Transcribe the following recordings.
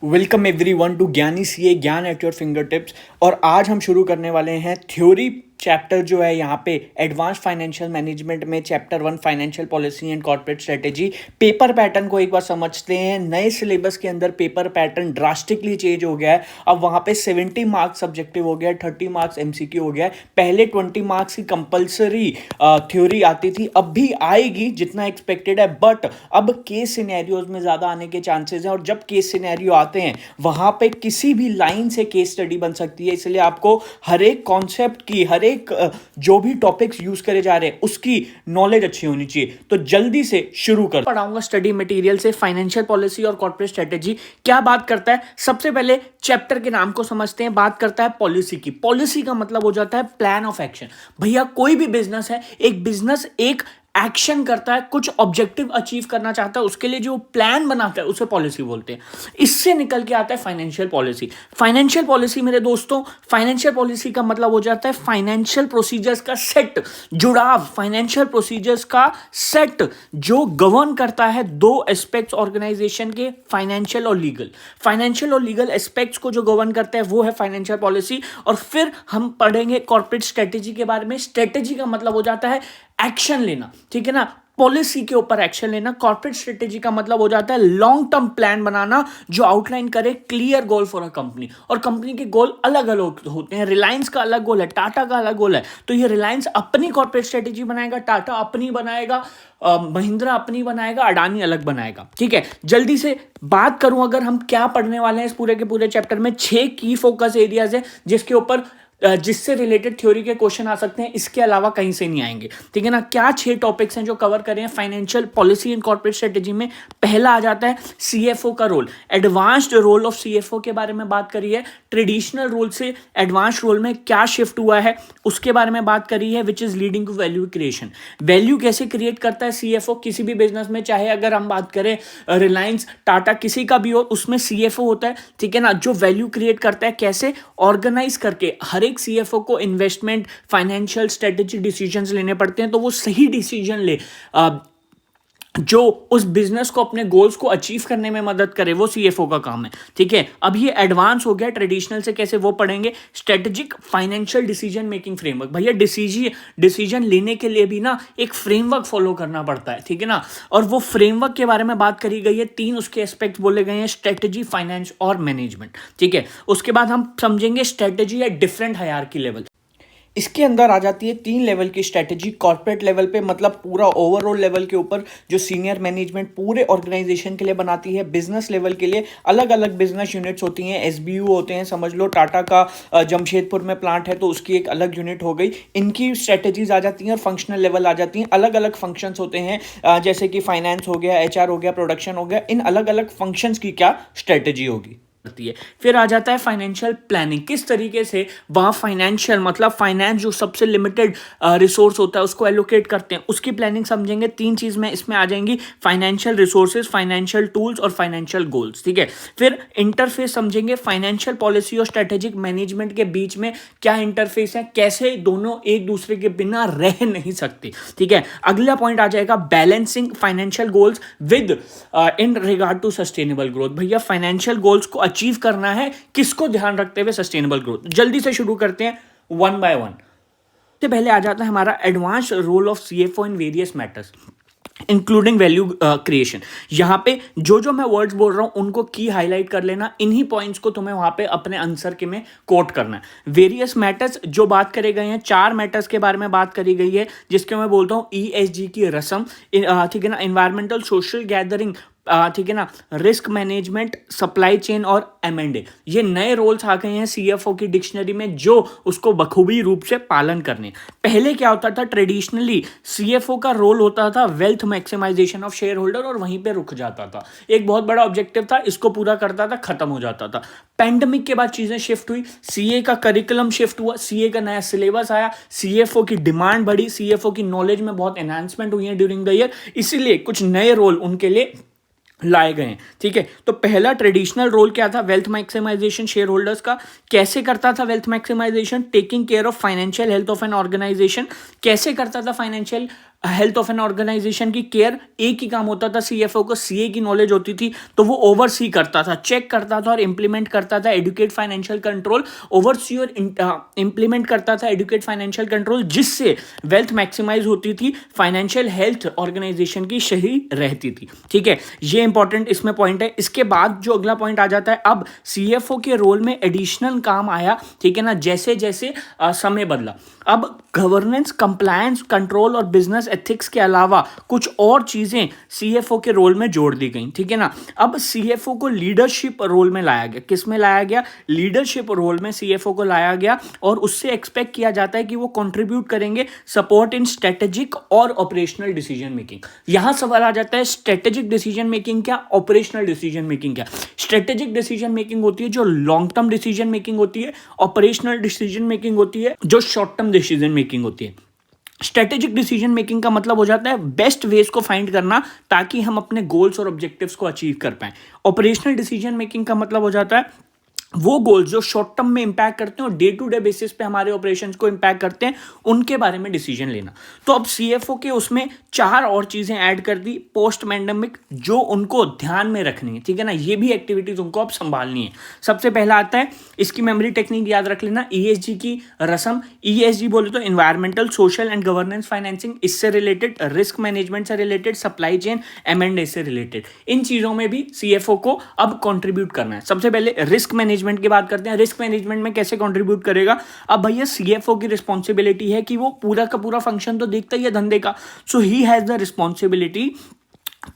Welcome everyone to ज्ञानी CA ज्ञान at your finger tips. और आज हम शुरू करने वाले हैं थ्योरी चैप्टर जो है यहाँ पे एडवांस फाइनेंशियल मैनेजमेंट में chapter 1 financial policy and corporate strategy. Paper pattern को एक बार समझते हैं। नए सिलेबस के अंदर पेपर पैटर्न ड्रास्टिकली चेंज हो गया है। अब वहाँ पे 70 मार्क्स सब्जेक्टिव हो गया है, 30 मार्क्स एमसीक्यू हो गया है। पहले 20 मार्क्स की कंपलसरी थ्योरी आती थी, अब भी आएगी जितना एक्सपेक्टेड है, बट अब केस सिनेरियोज में ज़्यादा आने के चांसेस हैं। और जब केस सिनेरियो आते हैं वहाँ पे किसी भी लाइन से केस स्टडी बन सकती है, इसलिए आपको हर एक कॉन्सेप्ट की, हर एक जो भी टॉपिक्स यूज करे जा रहे हैं उसकी नॉलेज अच्छी होनी चाहिए। तो जल्दी से शुरू कर पढ़ाऊंगा स्टडी मटेरियल से फाइनेंशियल पॉलिसी और कॉर्पोरेट स्ट्रेटेजी क्या बात करता है। सबसे पहले चैप्टर के नाम को समझते हैं। बात करता है पॉलिसी की। पॉलिसी का मतलब हो जाता है प्लान ऑफ एक्शन। भैया कोई भी बिजनेस है, एक बिजनेस एक एक्शन करता है, कुछ ऑब्जेक्टिव अचीव करना चाहता है, उसके लिए जो प्लान बनाता है उसे पॉलिसी बोलते हैं। इससे निकल के आता है फाइनेंशियल पॉलिसी। फाइनेंशियल पॉलिसी मेरे दोस्तों, फाइनेंशियल पॉलिसी का मतलब हो जाता है फाइनेंशियल प्रोसीजर्स का सेट, जुड़ाव, फाइनेंशियल प्रोसीजर्स का सेट जो गवर्न करता है दो एस्पेक्ट्स ऑर्गेनाइजेशन के, फाइनेंशियल और लीगल। फाइनेंशियल और लीगल एस्पेक्ट्स को जो गवर्न करता है वो है फाइनेंशियल पॉलिसी। और फिर हम पढ़ेंगे कॉर्पोरेट स्ट्रेटेजी के बारे में। स्ट्रेटेजी का मतलब हो जाता है एक्शन लेना, ठीक है ना, पॉलिसी के ऊपर एक्शन लेना। कॉर्पोरेट स्ट्रेटेजी का मतलब हो जाता है लॉन्ग टर्म प्लान बनाना जो आउटलाइन करे clear goal for a company. और कंपनी के गोल अलग अलग होते हैं। रिलायंस का अलग गोल है, टाटा का अलग गोल है। तो ये रिलायंस अपनी कॉर्पोरेट स्ट्रेटेजी बनाएगा, टाटा अपनी बनाएगा, महिंद्रा अपनी बनाएगा, अडानी अलग बनाएगा। ठीक है, जल्दी से बात करूं अगर हम क्या पढ़ने वाले हैं इस पूरे के पूरे चैप्टर में। 6 की फोकस एरियाज है जिसके ऊपर जिससे रिलेटेड थ्योरी के क्वेश्चन आ सकते हैं, इसके अलावा कहीं से नहीं आएंगे। ठीक है ना। क्या 6 टॉपिक्स हैं जो कवर करें हैं financial policy and corporate strategy में। पहला आ जाता है सीएफओ का role. Advanced role of CFO के बारे में बात करी है। ट्रेडिशनल रोल से एडवांस्ड रोल में क्या शिफ्ट हुआ है उसके बारे में बात करी है, which is leading to value creation. Value कैसे क्रिएट करता है सीएफओ किसी भी बिजनेस में, चाहे अगर हम बात करें रिलायंस, टाटा, किसी का भी हो, उसमें सीएफओ होता है। ठीक है ना, जो वैल्यू क्रिएट करता है, कैसे ऑर्गेनाइज करके हर एक सीएफओ को इन्वेस्टमेंट, फाइनेंशियल स्ट्रेटेजी डिसीजंस लेने पड़ते हैं, तो वो सही डिसीजन ले जो उस बिजनेस को अपने गोल्स को अचीव करने में मदद करे, वो सीएफओ का काम है। ठीक है, अब ये एडवांस हो गया ट्रेडिशनल से, कैसे वो पढ़ेंगे। Strategic financial decision making framework. भैया डिसीजन लेने के लिए भी ना एक फ्रेमवर्क फॉलो करना पड़ता है। ठीक है ना, और वो फ्रेमवर्क के बारे में बात करी गई है। 3 उसके एस्पेक्ट बोले गए हैं, स्ट्रेटेजी, फाइनेंस और मैनेजमेंट। ठीक है, उसके बाद हम समझेंगे strategy at different hierarchy level. इसके अंदर आ जाती है 3 लेवल की स्ट्रेटेजी। कॉर्पोरेट लेवल पे मतलब पूरा ओवरऑल लेवल के ऊपर जो सीनियर मैनेजमेंट पूरे ऑर्गेनाइजेशन के लिए बनाती है। बिजनेस लेवल के लिए अलग अलग बिजनेस यूनिट्स होती हैं, एसबीयू होते हैं। समझ लो टाटा का जमशेदपुर में प्लांट है तो उसकी एक अलग यूनिट हो गई। इनकी स्ट्रेटेजीज आ जाती हैं और फंक्शनल लेवल आ जाती हैं। अलग अलग फंक्शंस होते हैं, जैसे कि फाइनेंस हो गया, एचआर हो गया, प्रोडक्शन हो गया। इन अलग अलग फंक्शंस की क्या स्ट्रेटेजी होगी। है। फिर आ जाता है फाइनेंशियल प्लानिंग। किस तरीके से वहां फाइनेंशियल मतलब फाइनेंस जो सबसे लिमिटेड रिसोर्स होता है उसको एलोकेट करते हैं, उसकी प्लानिंग समझेंगे। 3 चीज में इसमें आ जाएंगी, फाइनेंशियल रिसोर्सेज, फाइनेंशियल टूल्स और फाइनेंशियल गोल्स। ठीक है, फिर इंटरफेस समझेंगे। फाइनेंशियल पॉलिसी और स्ट्रेटेजिक मैनेजमेंट के बीच में क्या इंटरफेस है, कैसे दोनों एक दूसरे के बिना रह नहीं सकते। ठीक है, अगला पॉइंट आ जाएगा balancing financial goals with in regard to sustainable growth. भैया फाइनेंशियल गोल्स को अचीव करना है, किसको ध्यान रखते हुए, सस्टेनेबल ग्रोथ। जल्दी से शुरू करते हैं 1 बाय 1। सबसे पहले आ जाता है हमारा advance role of CFO in various matters including value creation. यहां पे जो मैं वर्ड्स बोल रहा हूं उनको की हाईलाइट कर लेना। इन्हीं पॉइंट्स को तुम्हें वहां पे अपने आंसर के में कोट करना है। वेरियस मैटर्स जो बात करे गए हैं, 4 मैटर्स के बारे में बात करी गई है, जिसके मैं बोलता हूं ईएसजी की रस्म। ठीक है ना, एनवायरमेंटल सोशल गैदरिंग, ठीक है ना, रिस्क मैनेजमेंट, सप्लाई चेन और एमएंडए। ये नए रोल्स आ गए हैं सीएफओ की डिक्शनरी में जो उसको बखूबी रूप से पालन करने। पहले क्या होता था, ट्रेडिशनली सीएफओ का रोल होता था wealth maximisation of share holder और वहीं पे रुक जाता था। एक बहुत बड़ा ऑब्जेक्टिव था, इसको पूरा करता था, खत्म हो जाता था। पैंडेमिक के बाद चीजें शिफ्ट हुई, सीए का करिकुलम शिफ्ट हुआ, सीए का नया सिलेबस आया, सीएफओ की डिमांड बढ़ी, सीएफओ की नॉलेज में बहुत एनहांसमेंट हुई है ड्यूरिंग द ईयर, इसीलिए कुछ नए रोल उनके लिए लाए गए हैं। ठीक है, तो पहला ट्रेडिशनल रोल क्या था, वेल्थ मैक्सिमाइजेशन शेयर होल्डर्स का। कैसे करता था wealth maximisation, taking care of financial health of an organisation. कैसे करता था financial health of an organisation की केयर एक ही काम होता था, सीएफओ को सीए की नॉलेज होती थी तो वो ओवरसी करता था, चेक करता था और इंप्लीमेंट करता था एडुकेट फाइनेंशियल कंट्रोल, ओवरसी और इंप्लीमेंट करता था एडुकेट फाइनेंशियल कंट्रोल, जिससे वेल्थ मैक्सिमाइज होती थी, फाइनेंशियल हेल्थ ऑर्गेनाइजेशन की सही रहती थी। ठीक है, ये इंपॉर्टेंट इसमें पॉइंट है। इसके बाद जो अगला पॉइंट आ जाता है, अब सीएफओ के रोल में एडिशनल काम आया, ठीक है ना, जैसे जैसे समय बदला। अब गवर्नेंस, कंप्लायंस, कंट्रोल और बिजनेस एथिक्स के अलावा कुछ और चीजें सीएफओ के रोल में जोड़ दी गई, ठीक है ना। अब सीएफओ को लीडरशिप रोल में लाया गया। किस में लाया गया? लीडरशिप रोल में सीएफओ को लाया गया और उससे एक्सपेक्ट किया जाता है कि वो कंट्रीब्यूट करेंगे सपोर्ट इन स्ट्रेटेजिक और ऑपरेशनल डिसीजन मेकिंग। यहां सवाल आ जाता है, स्ट्रेटेजिक डिसीजन मेकिंग क्या, ऑपरेशनल डिसीजन मेकिंग क्या? स्ट्रेटेजिक डिसीजन मेकिंग होती है जो लॉन्ग टर्म डिसीजन मेकिंग होती है, ऑपरेशनल डिसीजन मेकिंग होती है जो शॉर्ट टर्म डिसीजन मेकिंग होती है। स्ट्रेटेजिक डिसीजन मेकिंग का मतलब हो जाता है बेस्ट वेज को फाइंड करना ताकि हम अपने गोल्स और ऑब्जेक्टिव्स को अचीव कर पाएं। ऑपरेशनल डिसीजन मेकिंग का मतलब हो जाता है वो गोल्स जो शॉर्ट टर्म में इंपैक्ट करते हैं और डे टू डे बेसिस पे हमारे ऑपरेशंस को इंपैक्ट करते हैं, उनके बारे में डिसीजन लेना। तो अब सीएफओ के उसमें 4 और चीजें ऐड कर दी पोस्ट पैंडेमिक, जो उनको ध्यान में रखनी है, ठीक है ना। ये भी एक्टिविटीज उनको अब संभालनी है। सबसे पहला आता है, इसकी मेमोरी टेक्निक याद रख लेना, ईएसजी की रस्म। ईएसजी बोले तो environmental, social and governance financing, इससे रिलेटेड, रिस्क मैनेजमेंट से रिलेटेड, सप्लाई चेन, M&A से रिलेटेड, इन चीजों में भी सीएफओ को अब कॉन्ट्रीब्यूट करना है। सबसे पहले रिस्क मैनेजमेंट की बात करते हैं। रिस्क मैनेजमेंट में कैसे कंट्रीब्यूट करेगा? अब भैया सीएफओ की रिस्पांसिबिलिटी है कि वो पूरा का पूरा फंक्शन तो देखता ही है धंधे का, so he has the responsibility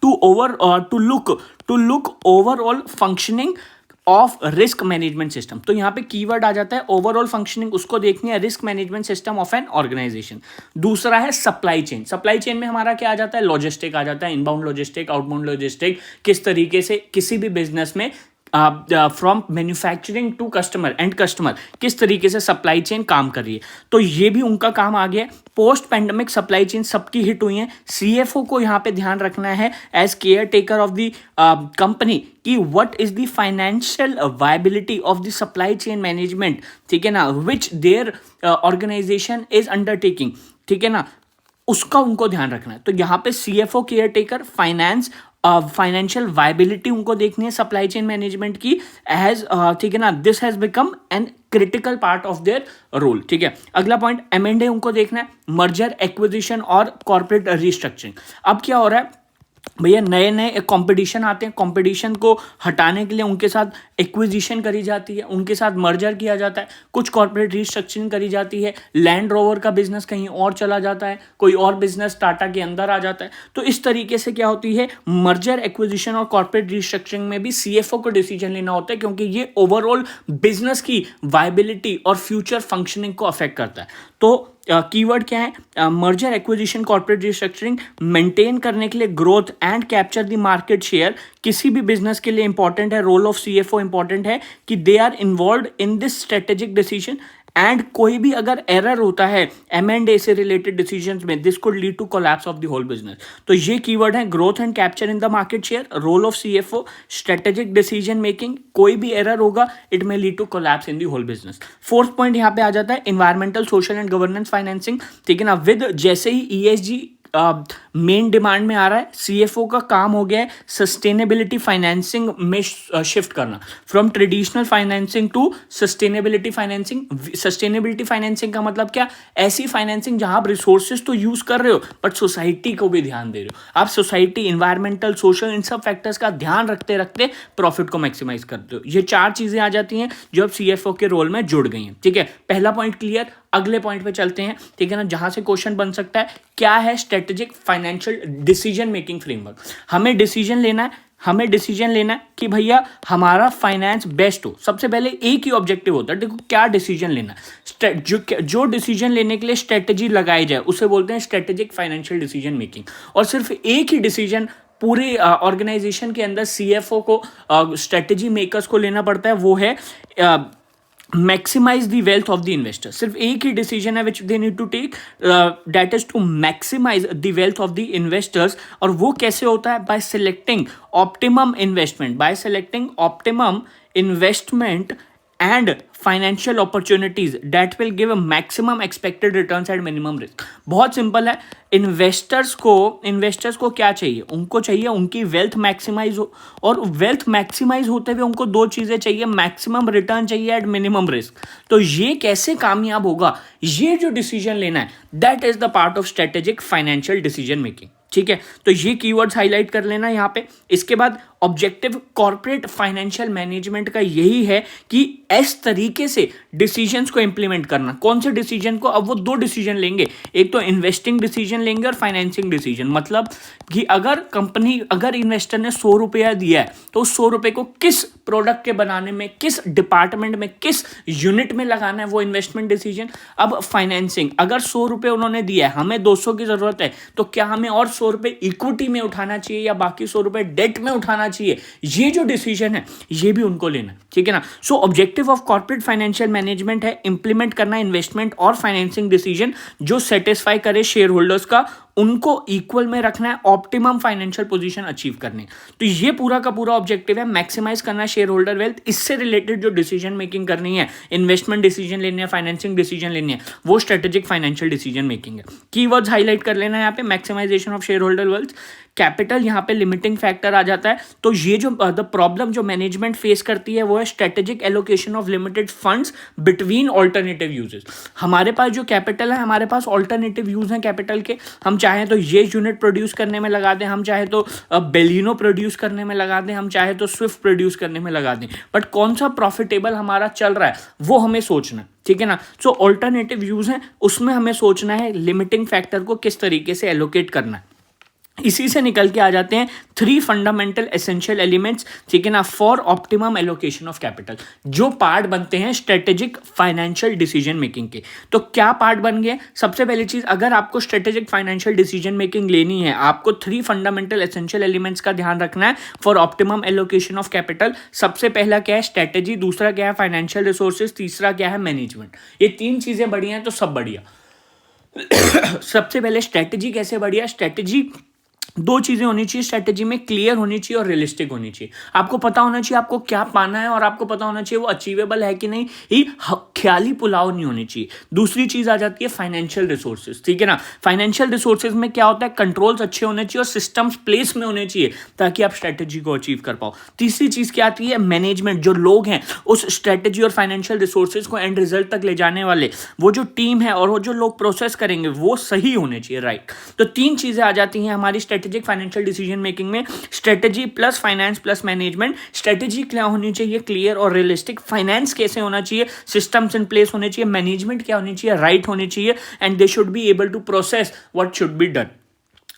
to look overall functioning of risk management system. तो यहां पे कीवर्ड आ जाता है ओवरऑल फंक्शनिंग, उसको देखनी है risk management system of an organisation. दूसरा है सप्लाई चेन। सप्लाई चेन में हमारा क्या आ जाता है? लॉजिस्टिक आ जाता है, इनबाउंड लॉजिस्टिक, आउटबाउंड लॉजिस्टिक, किस तरीके से किसी भी बिजनेस में from manufacturing to customer, end customer, किस तरीके से सप्लाई चेन काम कर रही है, तो ये भी उनका काम आ गया। पोस्ट पैंडेमिक सप्लाई चेन सबकी हिट हुई है। सीएफओ को यहाँ पे ध्यान रखना है as care taker of the company कि what is the financial viability of the supply chain management, ठीक है ना, which their organisation is undertaking, ठीक है ना, उसका उनको ध्यान रखना है। तो यहाँ पे CFO care taker financial viability उनको देखनी है सप्लाई चेन मैनेजमेंट की एज, ठीक है ना, this has become an critical part of their role. ठीक है, अगला पॉइंट M&A उनको देखना है, मर्जर, एक्विजिशन और कॉर्पोरेट रिस्ट्रक्चरिंग। अब क्या हो रहा है भैया, नए नए कंपटीशन आते हैं, कंपटीशन को हटाने के लिए उनके साथ एक्विजिशन करी जाती है, उनके साथ मर्जर किया जाता है, कुछ कॉर्पोरेट रिस्ट्रक्चरिंग करी जाती है, लैंड रोवर का बिजनेस कहीं और चला जाता है, कोई और बिजनेस टाटा के अंदर आ जाता है। तो इस तरीके से क्या होती है, मर्जर, एक्विजिशन और कॉर्पोरेट रिस्ट्रक्चरिंग में भी सीएफओ को डिसीजन लेना होता है, क्योंकि ये ओवरऑल बिजनेस की वायबिलिटी और फ्यूचर फंक्शनिंग को अफेक्ट करता है। तो कीवर्ड क्या है? Merger, acquisition, corporate restructuring, maintain करने के लिए growth and capture the market share. किसी भी बिजनेस के लिए इंपॉर्टेंट है, रोल ऑफ सीएफओ इंपॉर्टेंट है कि they are involved in this strategic decision, and कोई भी अगर एरर होता है M&A से रिलेटेड डिसीजंस में, this could lead to collapse of the whole business. तो ये कीवर्ड है, growth and capture in the market share, role of CFO, strategic decision making, कोई भी एरर होगा it may lead to collapse in the whole business. Fourth point यहाँ पे आ जाता है environmental, social and governance financing, ठीक है ना, विद जैसे ही ESG मेन डिमांड में आ रहा है, सीएफओ का काम हो गया है सस्टेनेबिलिटी फाइनेंसिंग में शिफ्ट करना, from traditional financing to sustainability financing. Sustainability financing का मतलब क्या? ऐसी फाइनेंसिंग जहां आप रिसोर्सेज तो यूज कर रहे हो बट सोसाइटी को भी ध्यान दे रहे हो, आप सोसाइटी, इन्वायरमेंटल, सोशल, इन सब फैक्टर्स का ध्यान रखते रखते प्रॉफिट को मैक्सिमाइज करते हो। ये 4 चीजें आ जाती हैं जो अब सीएफओ के रोल में जुड़ गई हैं। ठीक है, पहला पॉइंट क्लियर। अगले पॉइंट पे चलते हैं, ठीक है ना, जहां से क्वेश्चन बन सकता है, क्या है strategic financial decision making framework. हमें डिसीजन लेना है कि भैया हमारा फाइनेंस बेस्ट हो। सबसे पहले एक ही ऑब्जेक्टिव होता है, देखो क्या डिसीजन लेना है, जो डिसीजन लेने के लिए स्ट्रेटेजी लगाई जाए उसे बोलते हैं स्ट्रेटेजिक फाइनेंशियल डिसीजन मेकिंग। और सिर्फ एक ही डिसीजन पूरे ऑर्गेनाइजेशन के अंदर सीएफओ को, स्ट्रेटेजी मेकर्स को लेना पड़ता है, वो है maximise the wealth of the investor. सिर्फ एक ही डिसीजन है which they need to take, that is to maximise the wealth of the investors. और वो कैसे होता है? By selecting optimum investment and financial opportunities that will give a maximum expected returns at minimum risk। बहुत simple है, investors को क्या चाहिए, उनको चाहिए उनकी वेल्थ मैक्सिमाइज हो, और वेल्थ मैक्सिमाइज होते हुए उनको दो चीजें चाहिए, मैक्सिमम रिटर्न चाहिए एट मिनिमम रिस्क। तो ये कैसे कामयाब होगा, ये जो डिसीजन लेना है, that is the part of strategic financial decision making. ठीक है, तो ये कीवर्ड्स हाईलाइट कर लेना यहाँ पे। इसके बाद ऑब्जेक्टिव कॉर्पोरेट फाइनेंशियल मैनेजमेंट का यही है कि इस तरीके से डिसीजंस को इंप्लीमेंट करना। कौन से डिसीजन को, अब वो दो डिसीजन लेंगे, एक तो इन्वेस्टिंग डिसीजन लेंगे और फाइनेंसिंग डिसीजन। मतलब कि अगर इन्वेस्टर ने 100 रुपया दिया है तो उस 100 रुपये को किस प्रोडक्ट के बनाने में, किस डिपार्टमेंट में, किस यूनिट में लगाना है, वो इन्वेस्टमेंट डिसीजन। अब फाइनेंसिंग, अगर 100 रुपये उन्होंने दिया है, हमें 200 की जरूरत है, तो क्या हमें और 100 रुपये इक्विटी में उठाना चाहिए या बाकी 100 रुपये डेट में उठाना चाहिए, ये जो डिसीजन है ये भी उनको लेना। ठीक है ना। सो objective of corporate financial management है इंप्लीमेंट करना इन्वेस्टमेंट और फाइनेंसिंग डिसीजन जो सेटिस्फाई करे शेयर होल्डर्स का, उनको इक्वल में रखना है, ऑप्टिमम फाइनेंशियल पोजीशन अचीव करने। तो ये पूरा का पूरा ऑब्जेक्टिव है, मैक्सिमाइज करना शेयर होल्डर वेल्थ। इससे रिलेटेड जो डिसीजन मेकिंग करनी है, इन्वेस्टमेंट डिसीजन लेनी है, फाइनेंसिंग डिसीजन लेनी है, वो स्ट्रेटेजिक फाइनेंशियल डिसीजन मेकिंग है। कीवर्ड्स हाईलाइट कर लेना है यहाँ पे, maximisation of share holder wealth, capital यहाँ पे लिमिटिंग फैक्टर आ जाता है। तो ये जो द प्रॉब्लम जो मैनेजमेंट फेस करती है वो है strategic allocation of limited funds between alternative uses. हमारे पास जो कैपिटल है, हमारे पास ऑल्टरनेटिव यूज हैं कैपिटल के, हम चाहें तो ये यूनिट प्रोड्यूस करने में लगा दें, हम चाहे तो बेलिनो प्रोड्यूस करने में लगा दें, हम चाहे तो स्विफ्ट प्रोड्यूस करने में लगा दें, बट कौन सा प्रॉफिटेबल हमारा चल रहा है वो हमें सोचना। ठीक है ना। सो ऑल्टरनेटिव यूज है, उसमें हमें सोचना है लिमिटिंग फैक्टर को किस तरीके से एलोकेट करना है। इसी से निकल के आ जाते हैं 3 फंडामेंटल एसेंशियल एलिमेंट्स। ठीक है ना, for optimum allocation of capital, जो पार्ट बनते हैं स्ट्रेटेजिक फाइनेंशियल डिसीजन मेकिंग के। तो क्या पार्ट बन गए, सबसे पहली चीज, अगर आपको स्ट्रेटेजिक फाइनेंशियल डिसीजन मेकिंग लेनी है, आपको 3 फंडामेंटल एसेंशियल एलिमेंट्स का ध्यान रखना है for optimum allocation of capital. सबसे पहला क्या है, स्ट्रेटेजी, दूसरा क्या है, फाइनेंशियल रिसोर्सेज, तीसरा क्या है, मैनेजमेंट। ये 3 चीजें बढ़िया हैं तो सब बढ़िया। सबसे पहले स्ट्रेटेजी कैसे बढ़िया, स्ट्रेटेजी 2 चीजें होनी चाहिए स्ट्रेटेजी में, क्लियर होनी चाहिए और रियलिस्टिक होनी चाहिए। आपको पता होना चाहिए आपको क्या पाना है, और आपको पता होना चाहिए वो अचीवेबल है कि नहीं, ये ख्याली पुलाव नहीं होनी चाहिए। दूसरी चीज आ जाती है फाइनेंशियल रिसोर्सेज। ठीक है ना, फाइनेंशियल रिसोर्सेज में क्या होता है, कंट्रोल्स अच्छे होने चाहिए और सिस्टम्स प्लेस में होने चाहिए ताकि आप स्ट्रेटेजी को अचीव कर पाओ। तीसरी चीज क्या आती है, मैनेजमेंट, जो लोग हैं उस स्ट्रेटेजी और फाइनेंशियल रिसोर्सेज को एंड रिजल्ट तक ले जाने वाले, वो जो टीम है और वो जो लोग प्रोसेस करेंगे वो सही होने चाहिए। राइट, तो 3 चीजें आ जाती हैं हमारी स्ट्रेटेजिक फाइनेंशियल डिसीजन मेकिंग में, strategy plus finance plus management. Strategy क्या होनी चाहिए, क्लियर और रियलिस्टिक, फाइनेंस कैसे होना चाहिए, सिस्टम्स इन प्लेस होने चाहिए, मैनेजमेंट क्या होनी चाहिए, राइट होनी चाहिए, and they should be able to process what should be done.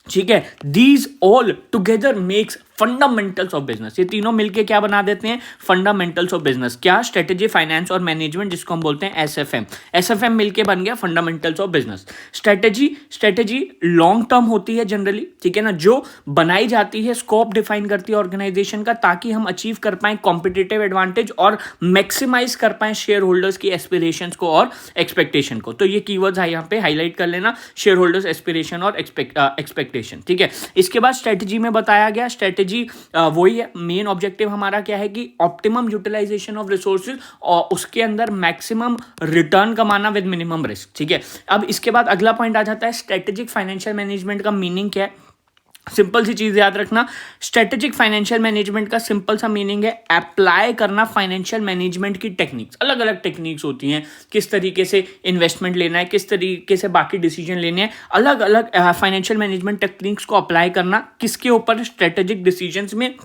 ठीक है, these all together makes fundamentals of business. ये तीनों मिलके क्या बना देते हैं, फंडामेंटल्स ऑफ बिजनेस। क्या, स्ट्रेटेजी, फाइनेंस और मैनेजमेंट, जिसको हम बोलते हैं एसएफएम। एसएफएम मिलके बन गया fundamentals of business. Strategy long term होती है जनरली, ठीक है ना, जो बनाई जाती है, स्कोप डिफाइन करती है ऑर्गेनाइजेशन का, ताकि हम अचीव कर पाए कॉम्पिटिटिव एडवांटेज और मैक्सिमाइज कर पाए शेयर होल्डर्स की एस्पिरेशंस को और एक्सपेक्टेशन को। तो ये कीवर्ड्स है यहाँ पे हाईलाइट कर लेना, शेयर होल्डर्स एस्पिरेशन और एक्सपेक्टेशन। ठीक है, इसके बाद स्ट्रेटेजी में बताया गया, स्ट्रेटेजी वही है, मेन ऑब्जेक्टिव हमारा क्या है कि ऑप्टिमम यूटिलाइजेशन ऑफ रिसोर्सेज और उसके अंदर मैक्सिमम रिटर्न कमाना विद मिनिमम रिस्क। ठीक है, अब इसके बाद अगला पॉइंट आ जाता है स्ट्रेटेजिक फाइनेंशियल मैनेजमेंट का मीनिंग क्या है। सिंपल सी चीज याद रखना, स्ट्रेटेजिक फाइनेंशियल मैनेजमेंट का सिंपल सा मीनिंग है अप्लाई करना फाइनेंशियल मैनेजमेंट की टेक्निक्स। अलग अलग टेक्निक्स होती हैं, किस तरीके से इन्वेस्टमेंट लेना है, किस तरीके से बाकी डिसीजन लेने हैं, अलग अलग फाइनेंशियल मैनेजमेंट टेक्निक्स को अप्लाई करना किसके ऊपर, स्ट्रेटेजिक डिसीजंस में,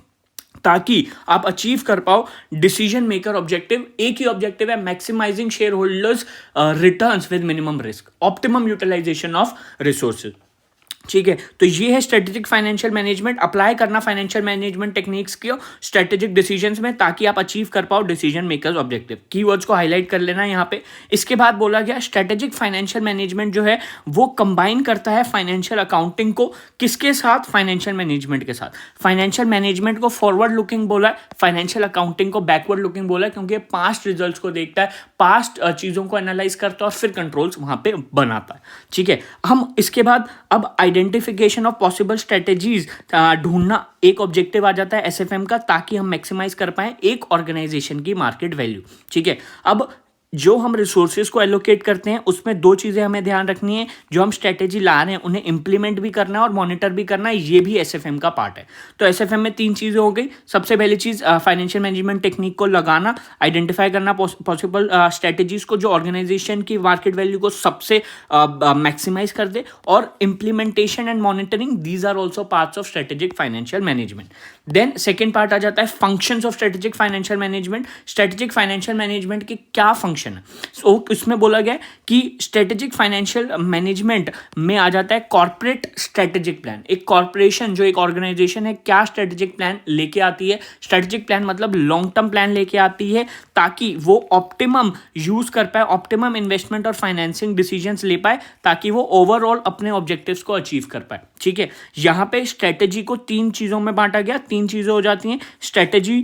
ताकि आप अचीव कर पाओ डिसीजन मेकर ऑब्जेक्टिव। एक ही ऑब्जेक्टिव है, maximising share holders returns with minimum risk, optimum utilisation of resources. ठीक है, तो ये है स्ट्रेटेजिक फाइनेंशियल मैनेजमेंट, अप्लाई करना फाइनेंशियल मैनेजमेंट टेक्निक्स को स्ट्रेटेजिक डिसीजंस में ताकि आप अचीव कर पाओ डिसीजन मेकर्स ऑब्जेक्टिव। कीवर्ड्स को हाईलाइट कर लेना यहाँ पे। इसके बाद बोला गया स्ट्रेटेजिक फाइनेंशियल मैनेजमेंट जो है वो कंबाइन करता है फाइनेंशियल अकाउंटिंग को किसके साथ, फाइनेंशियल मैनेजमेंट के साथ। फाइनेंशियल मैनेजमेंट को फॉरवर्ड लुकिंग बोला है, फाइनेंशियल अकाउंटिंग को बैकवर्ड लुकिंग बोला है, क्योंकि पास्ट रिजल्ट्स को देखता है, पास्ट चीजों को एनालाइज करता है और फिर कंट्रोल्स वहां पे बनाता है। ठीक है, हम इसके बाद अब आइडेंटिफिकेशन ऑफ पॉसिबल स्ट्रेटेजीज ढूंढना एक ऑब्जेक्टिव आ जाता है एसएफएम का, ताकि हम मैक्सिमाइज कर पाए एक ऑर्गेनाइजेशन की मार्केट वैल्यू। ठीक है, अब जो हम रिसोर्सेज को एलोकेट करते हैं उसमें दो चीज़ें हमें ध्यान रखनी है। जो हम स्ट्रेटेजी ला रहे हैं उन्हें इंप्लीमेंट भी करना है और मॉनिटर भी करना है, ये भी एसएफएम का पार्ट है। तो एसएफएम में 3 चीज़ें हो गई। सबसे पहली चीज़ फाइनेंशियल मैनेजमेंट टेक्निक को लगाना, आइडेंटिफाई करना पॉसिबल स्ट्रेटेजीज को जो ऑर्गेनाइजेशन की मार्केट वैल्यू को सबसे मैक्सिमाइज कर दे, और implementation and monitoring, these are also parts of strategic financial management. Then second part आ जाता है functions of strategic financial management. Strategic financial management के क्या फंक्शन है, सो इसमें बोला गया कि स्ट्रेटेजिक फाइनेंशियल मैनेजमेंट में आ जाता है कॉर्पोरेट स्ट्रेटेजिक प्लान। एक कॉर्पोरेशन जो एक ऑर्गेनाइजेशन है क्या स्ट्रेटेजिक प्लान लेके आती है, स्ट्रेटेजिक प्लान मतलब लॉन्ग टर्म प्लान लेके आती है, ताकि वो ऑप्टिमम यूज कर पाए, ऑप्टिमम इन्वेस्टमेंट और फाइनेंसिंग डिसीजंस ले पाए, ताकि वो ओवरऑल अपने ऑब्जेक्टिव्स को अचीव कर पाए। ठीक है, यहां पे स्ट्रेटेजी को 3 चीजों में बांटा गया, 3 चीजें हो जाती हैं स्ट्रेटेजी।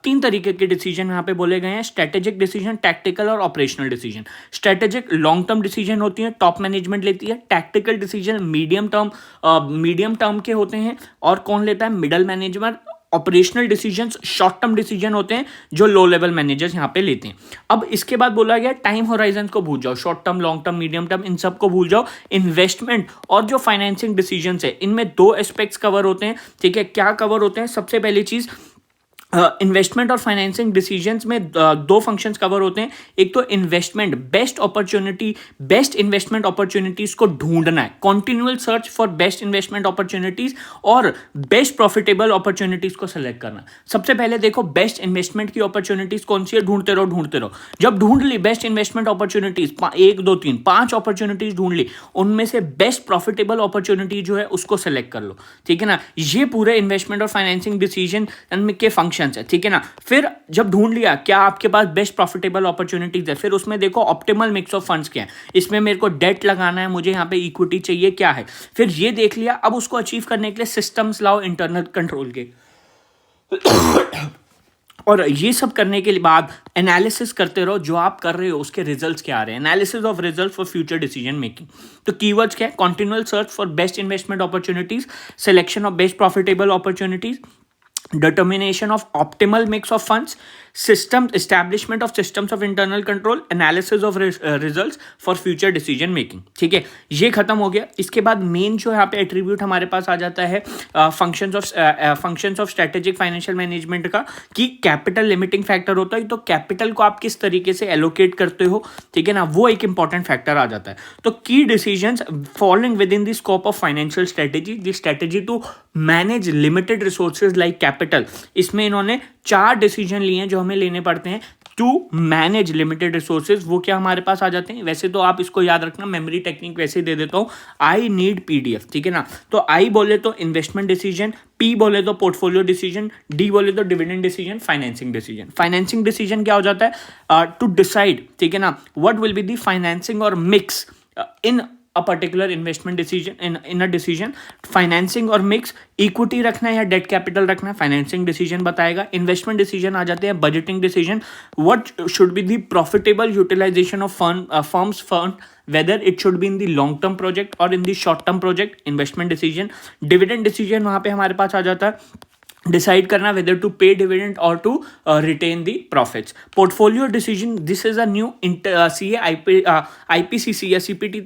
3 तरीके के डिसीजन यहाँ पे बोले गए हैं, स्ट्रेटेजिक डिसीजन, टैक्टिकल और operational decision. Strategic long term decision होती है, टॉप मैनेजमेंट लेती है। टैक्टिकल डिसीजन मीडियम टर्म के होते हैं, और कौन लेता है, middle management. Operational decisions short term decision होते हैं जो लो लेवल मैनेजर्स यहाँ पे लेते हैं। अब इसके बाद बोला गया टाइम होराइजन को भूल जाओ, short term, long term, medium term, इन सब को भूल जाओ। इन्वेस्टमेंट और जो फाइनेंसिंग डिसीजंस है इनमें 2 एस्पेक्ट्स कवर होते हैं। ठीक है, क्या कवर होते हैं, सबसे पहली चीज इन्वेस्टमेंट और फाइनेंसिंग डिसीजंस में 2 फंक्शंस कवर होते हैं। एक तो इन्वेस्टमेंट, बेस्ट इन्वेस्टमेंट अपॉर्चुनिटीज को ढूंढना है, continual search for best investment opportunities, और बेस्ट प्रॉफिटेबल अपॉर्चुनिटीज को सेलेक्ट करना। सबसे पहले देखो बेस्ट इन्वेस्टमेंट की अपॉर्चुनिटीज कौन सी है, ढूंढते रहो। जब ढूंढ ली बेस्ट इन्वेस्टमेंट अपॉर्चुनिटीज, 1 2 3 5 अपॉर्चुनिटीज ढूंढ ली, उनमें से बेस्ट प्रॉफिटेबल अपॉर्चुनिटी जो है उसको सेलेक्ट कर लो। ठीक है ना, ये पूरे इन्वेस्टमेंट और फाइनेंसिंग डिसीजन के फंक्शन है। ठीक है ना, फिर जब ढूंढ लिया क्या आपके पास बेस्ट प्रॉफिटेबल अपॉर्चुनिटीज है, फिर उसमें देखो ऑप्टिमल मिक्स ऑफ फंड्स क्या है, इसमें मेरे को डेट लगाना है, मुझे यहाँ पे इक्विटी चाहिए क्या है, फिर ये देख लिया। अब उसको अचीव करने के लिए सिस्टम्स लाओ इंटरनल कंट्रोल के और ये सब करने के बाद एनालिसिस करते रहो, जो आप कर रहे हो उसके रिजल्ट्स क्या आ रहे हैं, analysis of results for future decision making. तो कीवर्ड्स क्या है, continual search for best investment opportunities, selection of best profitable opportunities, determination of optimal mix of funds, establishment of systems of internal control, analysis of results for future decision making। ठीक है, ये खत्म हो गया। इसके बाद मेन जो यहाँ पे एट्रीब्यूट हमारे पास आ जाता है functions of strategic financial management का, कि कैपिटल लिमिटिंग फैक्टर होता है। तो कैपिटल को आप किस तरीके से एलोकेट करते हो, ठीक है ना, वो एक इंपॉर्टेंट फैक्टर आ जाता है। तो की decisions following within the scope of financial strategy, the strategy to manage limited resources like capital. इसमें इन्होंने 4 डिसीजन लिए हैं जो हमें लेने पड़ते हैं टू मैनेज लिमिटेड रिसोर्सेज। वो क्या हमारे पास आ जाते हैं, वैसे तो आप इसको याद रखना, मेमोरी टेक्निक वैसे ही दे देता हूँ, आई नीड पीडीएफ। ठीक है ना, तो आई बोले तो इन्वेस्टमेंट डिसीजन, पी बोले तो पोर्टफोलियो डिसीजन, डी बोले तो dividend decision, financing decision. Financing decision क्या हो जाता है, टू डिसाइड, ठीक है ना, what will be the financing और mix in a particular investment decision in a decision। Financing और मिक्स, इक्विटी रखना है या डेट कैपिटल रखना है, फाइनेंसिंग डिसीजन बताएगा। इन्वेस्टमेंट डिसीजन आ जाते हैं budgeting decision, what should be the profitable utilisation of firms fund, whether it should be in the long term project or in the short term project, investment decision. Dividend decision वहां पे हमारे पास आ जाता है, decide करना whether to pay dividend or to retain the profits। Portfolio decision, this is a new IPCC या CPT,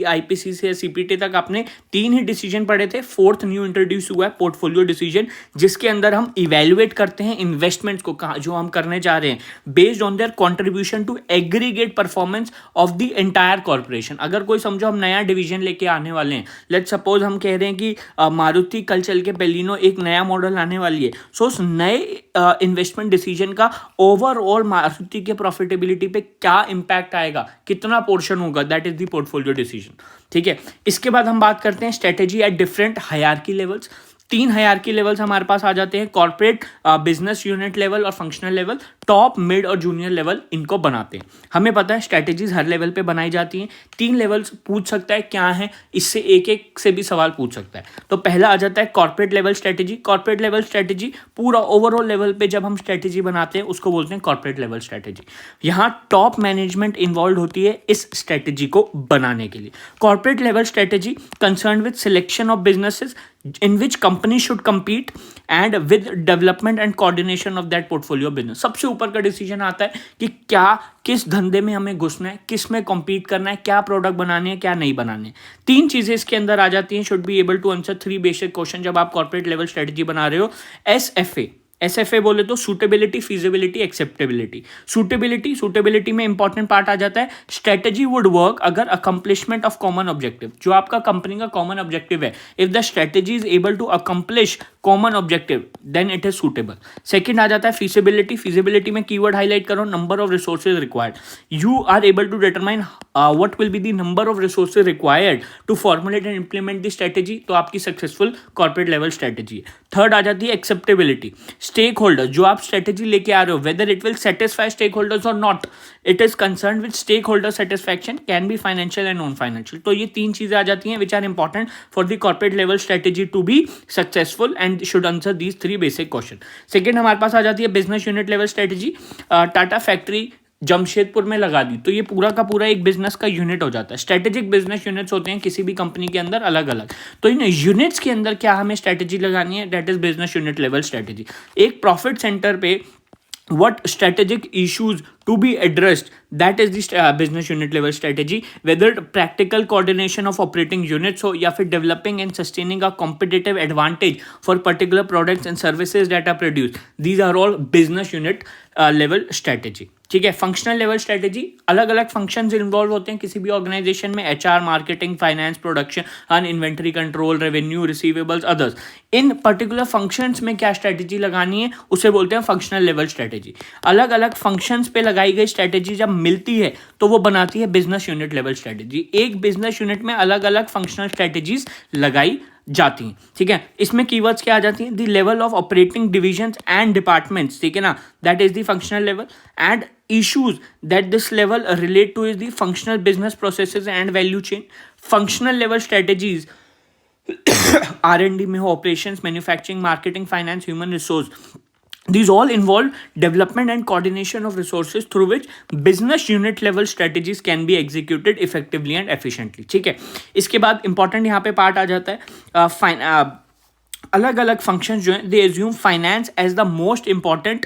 IPCC या CPT तक आपने 3 ही डिसीजन पढ़े थे, 4th न्यू इंट्रोड्यूस हुआ है पोर्टफोलियो डिसीजन, जिसके अंदर हम इवेल्युएट करते हैं इन्वेस्टमेंट्स को जो हम करने जा रहे हैं based on their contribution to aggregate performance of the entire corporation. अगर कोई समझो हम नया डिवीजन लेके आने वाले हैं, लेट्स सपोज हम कह रहे हैं कि मारुति कल चल के बेलिनो एक नया मॉडल आने वाली है, सो उस नए इन्वेस्टमेंट डिसीजन का ओवरऑल मारुति के प्रॉफिटेबिलिटी पे क्या इंपैक्ट आएगा, कितना पोर्शन होगा, that is the portfolio decision. ठीक है, इसके बाद हम बात करते हैं strategy at different hierarchy levels. तीन हायरार्की लेवल्स हमारे पास आ जाते हैं, कॉर्पोरेट, बिजनेस यूनिट लेवल और फंक्शनल लेवल। टॉप, मिड और जूनियर लेवल इनको बनाते हैं। हमें पता है स्ट्रेटेजीज हर लेवल पे बनाई जाती हैं। तीन लेवल्स पूछ सकता है क्या है, इससे एक एक से भी सवाल पूछ सकता है। तो पहला आ जाता है corporate level strategy. Corporate level strategy पूरा ओवरऑल लेवल पे जब हम स्ट्रेटेजी बनाते हैं उसको बोलते हैं कॉर्पोरेट लेवल स्ट्रेटेजी। यहाँ टॉप मैनेजमेंट इन्वॉल्व होती है इस स्ट्रेटेजी को बनाने के लिए। Corporate level strategy concern with selection of businesses in which company should compete and with development and coordination of that portfolio business। सबसे ऊपर का डिसीजन आता है कि क्या, किस धंधे में हमें घुसना है, किस में कॉम्पीट करना है, क्या प्रोडक्ट बनाने हैं, क्या नहीं बनाने हैं। तीन चीजें इसके अंदर आ जाती हैं। Should be able to answer 3 basic question जब आप कॉर्पोरेट लेवल स्ट्रेटेजी बना रहे हो। एसएफए बोले तो सूटेबिलिटी, फीजिबिलिटी, एक्सेप्टेबिलिटी। सूटेबिलिटी में इंपॉर्टेंट पार्ट आ जाता है स्ट्रेटेजी वुड वर्क अगर अकम्प्लिशमेंट ऑफ कॉमन ऑब्जेक्टिव, जो आपका कंपनी का कॉमन ऑब्जेक्टिव है, if the strategy is able to accomplish common objective then it is suitable. Second आ जाता है फीजिबिलिटी में कीवर्ड हाईलाइट करो, number of resources required. You are able to determine what will be the number of resources required to formulate and implement the strategy, तो आपकी successful corporate level strategy है। Third आ जाती है acceptability. Stake holder, जो आप strategy लेके आ रहे हो, whether it will satisfy stake holders और not, it is concern with stake holder satisfaction, can be financial and non financial. तो ये तीन चीजें आ जाती हैं which are important for the corporate level strategy to be successful and should answer these 3 basic question. Second हमारे पास आ जाती है business unit level strategy. Tata factory Jamshedpur में लगा दी तो ये पूरा का पूरा एक बिजनेस का यूनिट हो जाता है। स्ट्रेटेजिक बिजनेस यूनिट्स होते हैं किसी भी कंपनी के अंदर अलग अलग, तो इन यूनिट्स के अंदर क्या हमें स्ट्रेटेजी लगानी है, that is business unit level strategy. एक प्रॉफिट सेंटर पे what strategic issues to be addressed, that is the business unit level strategy, whether practical coordination of operating units हो या फिर developing and sustaining a competitive advantage for particular products and services that are produced, these are all business unit level strategy। ठीक है, functional level strategy, अलग अलग functions involve होते हैं किसी भी ऑर्गेनाइजेशन में, HR, marketing, finance, production, inventory control, revenue, receivables, others. इन particular functions में क्या स्ट्रेटेजी लगानी है उसे बोलते हैं फंक्शनल लेवल स्ट्रेटेजी। अलग अलग फंक्शंस पे लगाई गई स्ट्रेटेजी जब मिलती है तो वो बनाती है बिजनेस यूनिट लेवल स्ट्रेटेजी। एक बिजनेस यूनिट में अलग अलग फंक्शनल स्ट्रेटेजीज लगाई जाती हैं। ठीक है, इसमें कीवर्ड्स क्या आ जाती हैं, the level of operating divisions and departments, ठीक है ना, that is the functional level, and issues that this level relate to is the functional business processes and value chain। functional level strategies R&D में हो, operations, manufacturing, marketing, finance, human resource, these all involve development and coordination of resources through which business unit level strategies can be executed effectively and efficiently। ठीक है, इसके बाद important यहाँ पे part आ जाता है अलग अलग फंक्शंस जो हैं, they assume finance as the most important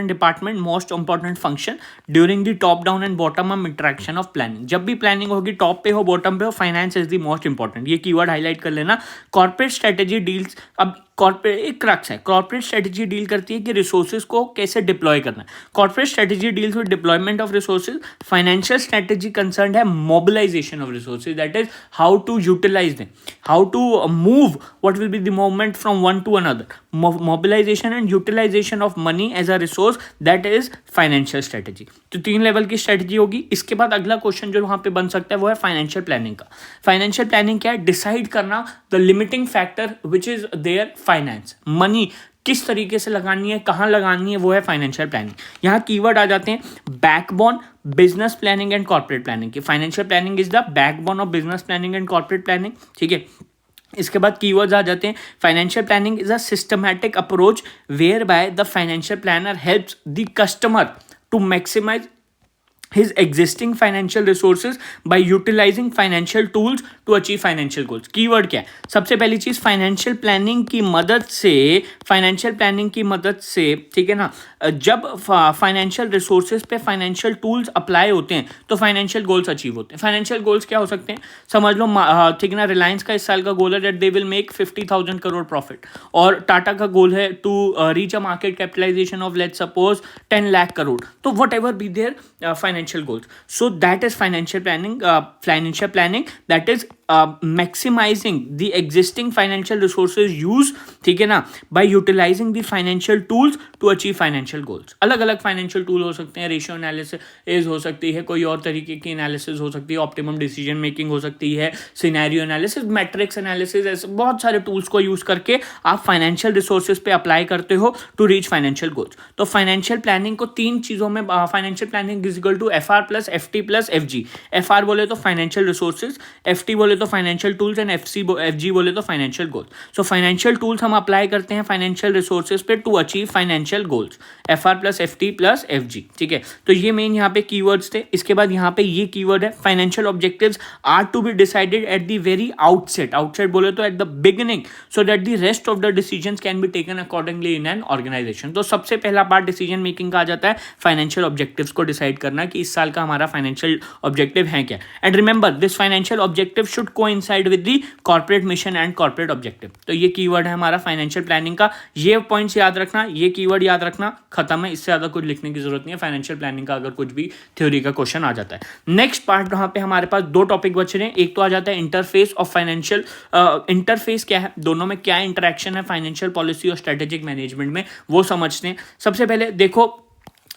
department, most important function during the top down and bottom up interaction of planning. जब भी प्लानिंग होगी टॉप पे हो बॉटम पे हो, finance is the most important, ये कीवर्ड हाईलाइट कर लेना। कॉर्पोरेट स्ट्रेटेजी डील्स, अब कॉर्पोरेट एक क्रक्स है, कॉर्पोरेट स्ट्रेटेजी डील करती है कि रिसोर्सेज को कैसे डिप्लॉय करना है। Corporate strategy deals with deployment of resources. Financial strategy concern है mobilisation of resources, that is how to utilise them, how to move, what will be the movement from one to another, mobilisation and utilisation of money as a resource, that is financial strategy. तो 3 level की strategy होगी। इसके बाद अगला question जो वहां पे बन सकता है वो है फाइनेंशियल प्लानिंग का। फाइनेंशियल प्लानिंग क्या है, डिसाइड करना the limiting factor which is there finance, money किस तरीके से लगानी है, कहाँ लगानी है, वो है फाइनेंशियल प्लानिंग। यहाँ कीवर्ड आ जाते हैं backbone, business planning and corporate planning की। Financial planning is the backbone of business planning and corporate planning. ठीक है, इसके बाद कीवर्ड्स आ जाते हैं financial planning is a systematic approach where by the financial planner helps the customer to maximize his existing financial resources by utilizing financial tools to achieve financial goals। Keyword क्या है, सबसे पहली चीज फाइनेंशियल प्लानिंग की मदद से, ठीक है ना, जब फाइनेंशियल रिसोर्सेज पे फाइनेंशियल टूल्स अप्लाई होते हैं तो फाइनेंशियल गोल्स अचीव होते हैं। फाइनेंशियल गोल्स क्या हो सकते हैं, समझ लो, ठीक है ना, रिलायंस का इस साल का गोल है that they will make 50,000 crore profit, और टाटा का गोल है to reach a market capitalization of let's suppose 10 lakh crore. तो whatever be their financial goals. So that is financial planning. Financial planning, that is maximizing the existing financial resources use, ठीक है ना, by utilizing the financial tools to achieve financial goals. अलग अलग financial tool हो सकते हैं, ratio analysis हो सकती है, कोई और तरीके की एनालिसिस हो सकती है, ऑप्टिमम डिसीजन मेकिंग हो सकती है, सिनेरियो एनालिसिस, मैट्रिक्स एनालिसिस, ऐसे बहुत सारे टूल्स को यूज करके आप फाइनेंशियल रिसोर्सेज पे अप्लाई करते हो टू रीच फाइनेंशियल गोल्स. तो फाइनेंशियल प्लानिंग को तीन चीजों में, financial planning is equal to FR plus FT plus FG. FR बोले तो फाइनेंशियल रिसोर्सेज, FT बोले तो फाइनेंशियल टूल्स एंड FG बोले तो financial goals. So financial tools हम अप्लाई करते हैं फाइनेंशियल रिसोर्सेज पे to achieve financial goals. FR plus FT plus FG. ठीक है, तो ये मेन यहाँ पे कीवर्ड्स थे. इसके बाद यहाँ पे ये कीवर्ड है, financial objectives are to be decided at the very outset. Outset बोले तो at the beginning, so that the rest of the decisions can be taken accordingly in an organisation. तो सबसे पहला पार्ट डिसीजन मेकिंग का आ जाता है financial objectives को decide करना कि इस साल का हमारा फाइनेंशियल ऑब्जेक्टिव है क्या. And remember, this financial objective should coincide with the corporate mission and corporate objective. तो ये कीवर्ड है हमारा फाइनेंशियल प्लानिंग का. ये पॉइंट्स याद रखना, ये कीवर्ड याद रखना, खत्म है. इससे ज्यादा कुछ लिखने की जरूरत नहीं है फाइनेंशियल प्लानिंग का अगर कुछ भी थ्योरी का क्वेश्चन आ जाता है. नेक्स्ट पार्ट यहाँ पे हमारे पास दो टॉपिक बच रहे हैं. एक तो आ जाता है इंटरफेस ऑफ फाइनेंशियल. इंटरफेस क्या है, दोनों में क्या इंटरेक्शन है फाइनेंशियल पॉलिसी और स्ट्रेटेजिक मैनेजमेंट में, वो समझते हैं. सबसे पहले देखो,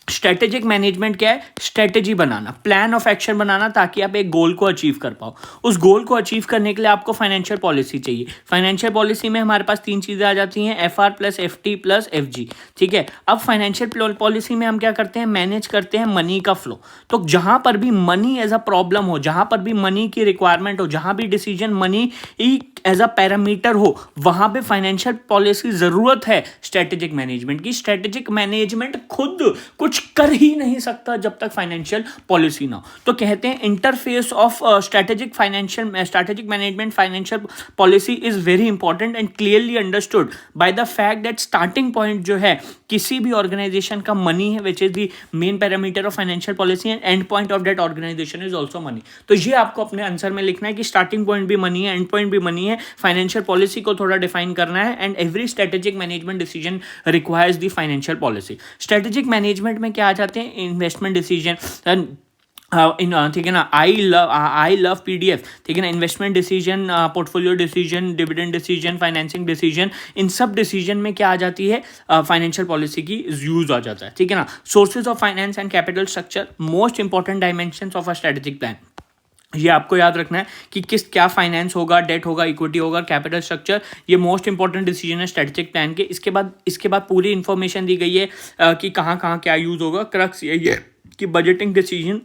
स्ट्रेटेजिक मैनेजमेंट क्या है, स्ट्रेटेजी बनाना, प्लान ऑफ एक्शन बनाना ताकि आप एक गोल को अचीव कर पाओ. उस गोल को अचीव करने के लिए आपको फाइनेंशियल पॉलिसी चाहिए. फाइनेंशियल पॉलिसी में हमारे पास तीन चीजें आ जाती हैं, FR plus FT plus FG. ठीक है, अब फाइनेंशियल पॉलिसी में हम क्या करते हैं, मैनेज करते हैं मनी का फ्लो. तो जहां पर भी मनी एज अ प्रॉब्लम हो, जहां पर भी मनी की रिक्वायरमेंट हो, जहां भी decision money as a parameter हो, वहां पे फाइनेंशियल पॉलिसी जरूरत है स्ट्रेटेजिक मैनेजमेंट की. स्ट्रेटेजिक मैनेजमेंट खुद कुछ कर ही नहीं सकता जब तक फाइनेंशियल पॉलिसी ना हो. तो कहते हैं interface of strategic management financial policy is very important and clearly understood by the fact that starting point जो है किसी भी ऑर्गेनाइजेशन का मनी है, which is the main parameter of financial policy, and end point of that organisation is also money. तो ये आपको अपने आंसर में लिखना है कि स्टार्टिंग पॉइंट भी मनी है, एंड पॉइंट भी मनी है. फाइनेंशियल पॉलिसी को थोड़ा डिफाइन करना है, and every strategic management decision requires the financial policy. Strategic management में क्या आ जाते हैं, इन्वेस्टमेंट डिसीजन, ठीक है ना, आई लव PDF, ठीक है ना, investment decision, portfolio decision, dividend decision, financing decision, इन सब डिसीजन में क्या आ जाती है, फाइनेंशियल पॉलिसी की यूज आ जाता है. ठीक है ना. Sources of finance and capital structure, most important dimensions of a strategic plan. ये आपको याद रखना है कि क्या फाइनेंस होगा, डेट होगा, इक्विटी होगा, कैपिटल स्ट्रक्चर, ये मोस्ट इंपॉर्टेंट डिसीजन है स्ट्रेटेजिक प्लान के. इसके बाद पूरी इंफॉर्मेशन दी गई है कि कहाँ क्या यूज होगा. क्रक्स यही है कि बजटिंग डिसीजन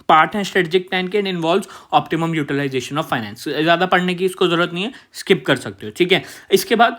पार्ट है स्ट्रेटेजिक प्लान के, and involves optimum utilisation of finance. ज़्यादा पढ़ने की इसको जरूरत नहीं है, स्किप कर सकते हो. ठीक है, इसके बाद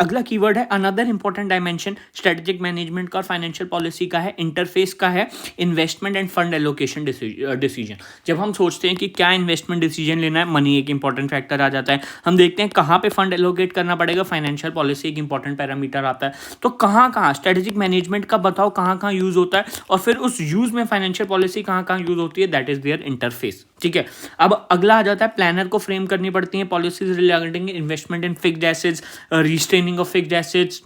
अगला कीवर्ड है another important dimension strategic management का और फाइनेंशियल पॉलिसी का है, इंटरफेस का है, investment end fund allocation decision. जब हम सोचते हैं कि क्या इन्वेस्टमेंट डिसीजन लेना है, मनी एक इंपॉर्टेंट फैक्टर आ जाता है. हम देखते हैं कहाँ पे फंड एलोकेट करना पड़ेगा, फाइनेंशियल पॉलिसी एक इंपॉर्टेंट पैरामीटर आता है. तो कहाँ स्ट्रेटेजिक मैनेजमेंट का बताओ कहाँ यूज होता है, और फिर उस यूज में फाइनेंशियल पॉलिसी कहाँ यूज होती है, दैट इज देयर इंटरफेस. ठीक है, अब अगला आ जाता है प्लानर को फ्रेम करनी पड़ती है policies regarding investment in fixed assets, restraining of fixed assets.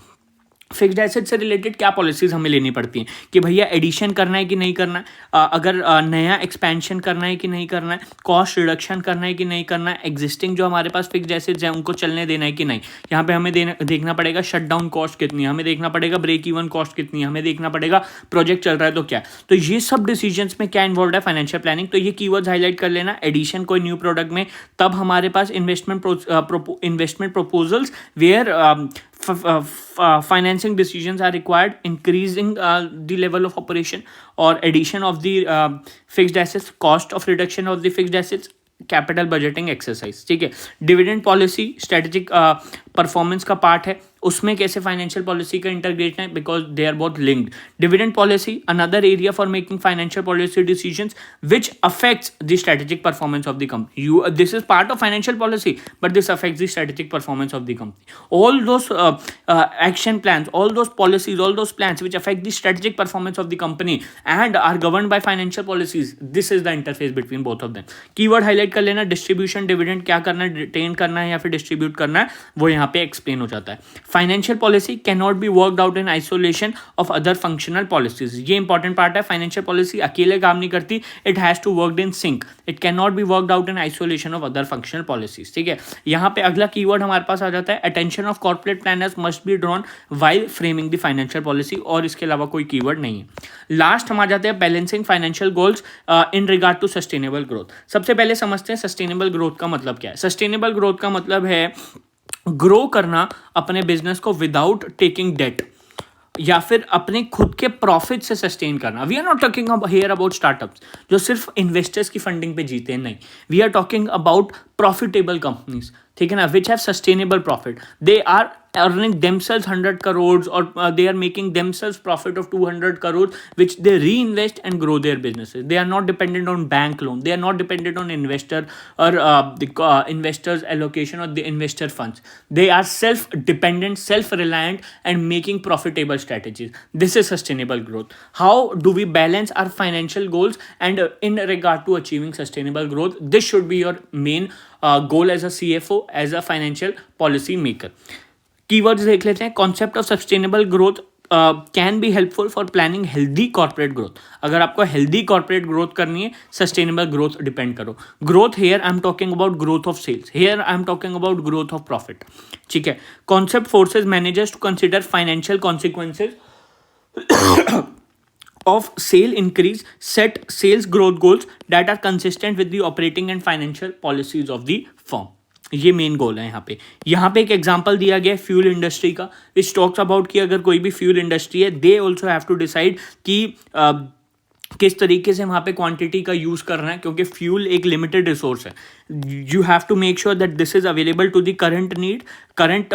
Fixed asset से रिलेटेड क्या पॉलिसीज हमें लेनी पड़ती हैं कि भैया एडिशन करना है कि नहीं करना है, अगर नया एक्सपेंशन करना है कि नहीं करना है, कॉस्ट रिडक्शन करना है कि नहीं करना है, एग्जिस्टिंग जो हमारे पास फिक्स्ड एसेट्स हैं उनको चलने देना है कि नहीं. यहाँ पे हमें देखना पड़ेगा शटडाउन कॉस्ट कितनी है, हमें देखना पड़ेगा ब्रेक इवन कॉस्ट कितनी है, हमें देखना पड़ेगा प्रोजेक्ट चल रहा है तो क्या. तो ये सब डिसीजंस में क्या इन्वॉल्व है, फाइनेंशियल प्लानिंग. तो ये कीवर्ड्स हाईलाइट कर लेना, एडिशन कोई न्यू प्रोडक्ट में, तब हमारे पास investment proposals where financing decisions are required, increasing the level of operation or addition of the fixed assets, cost of reduction of the fixed assets, capital budgeting exercise. ठीक है, dividend policy strategic performance का part है, उसमें कैसे financial policy का integration है, because they are both linked. Dividend policy another area for making financial policy decisions which affects the strategic performance of the company. This is part of financial policy but this affects the strategic performance of the company. All those action plans, all those policies, all those plans which affect the strategic performance of the company and are governed by financial policies, this is the interface between both of them. Keyword highlight कर लेना, distribution, dividend क्या करना है, retain करना है या फिर distribute करना है, वो यहाँ पे एक्सप्लेन हो जाता है. Financial policy can not be worked out in isolation of other functional policies, ये इंपॉर्टेंट पार्ट है। फाइनेंशियल पॉलिसी अकेले काम नहीं करती, it has to work in sync, it can not be worked out in isolation of other functional policies. ठीक है, यहाँ पे अगला कीवर्ड हमारे पास आ जाता है attention of corporate planners must be drawn while framing the financial policy, और इसके अलावा कोई कीवर्ड नहीं है। लास्ट हम आ जाते हैं balancing financial goals in regard to sustainable growth. सबसे पहले समझते हैं सस्टेनेबल ग्रोथ का मतलब क्या है। सस्टेनेबल ग्रोथ का मतलब है ग्रो करना अपने बिजनेस को विदाउट टेकिंग डेट, या फिर अपने खुद के प्रॉफिट से सस्टेन करना। We are not talking here about startups जो सिर्फ इन्वेस्टर्स की फंडिंग पे जीते हैं, नहीं, we are talking about profitable companies, ठीक है ना, which have sustainable profit, they are earning themselves 100 crores or they are making themselves profit of 200 crores which they reinvest and grow their businesses. They are not dependent on bank loan, they are not dependent on investor or the investors allocation or the investor funds. They are self dependent, self reliant and making profitable strategies. This is sustainable growth. How do we balance our financial goals and in regard to achieving sustainable growth? This should be your main goal as a CFO, as a financial policy maker. Keywords देख लेते हैं। Concept of sustainable growth can be helpful for planning healthy corporate growth. अगर आपको healthy corporate growth करनी है, sustainable growth depend करो। Growth here I am talking about growth of sales, here I am talking about growth of profit. ठीक है, concept forces managers to consider financial consequences of sale increase, set sales growth goals that are consistent with the operating and financial policies of the firm. ये main goal है यहाँ पे एक example दिया गया है फ्यूल इंडस्ट्री का, which talks about कि अगर कोई भी फ्यूल इंडस्ट्री है, they also have to decide कि किस तरीके से वहाँ पे क्वांटिटी का यूज़ करना है, क्योंकि फ्यूल एक लिमिटेड रिसोर्स है। You have to make sure that this is available to the current need, current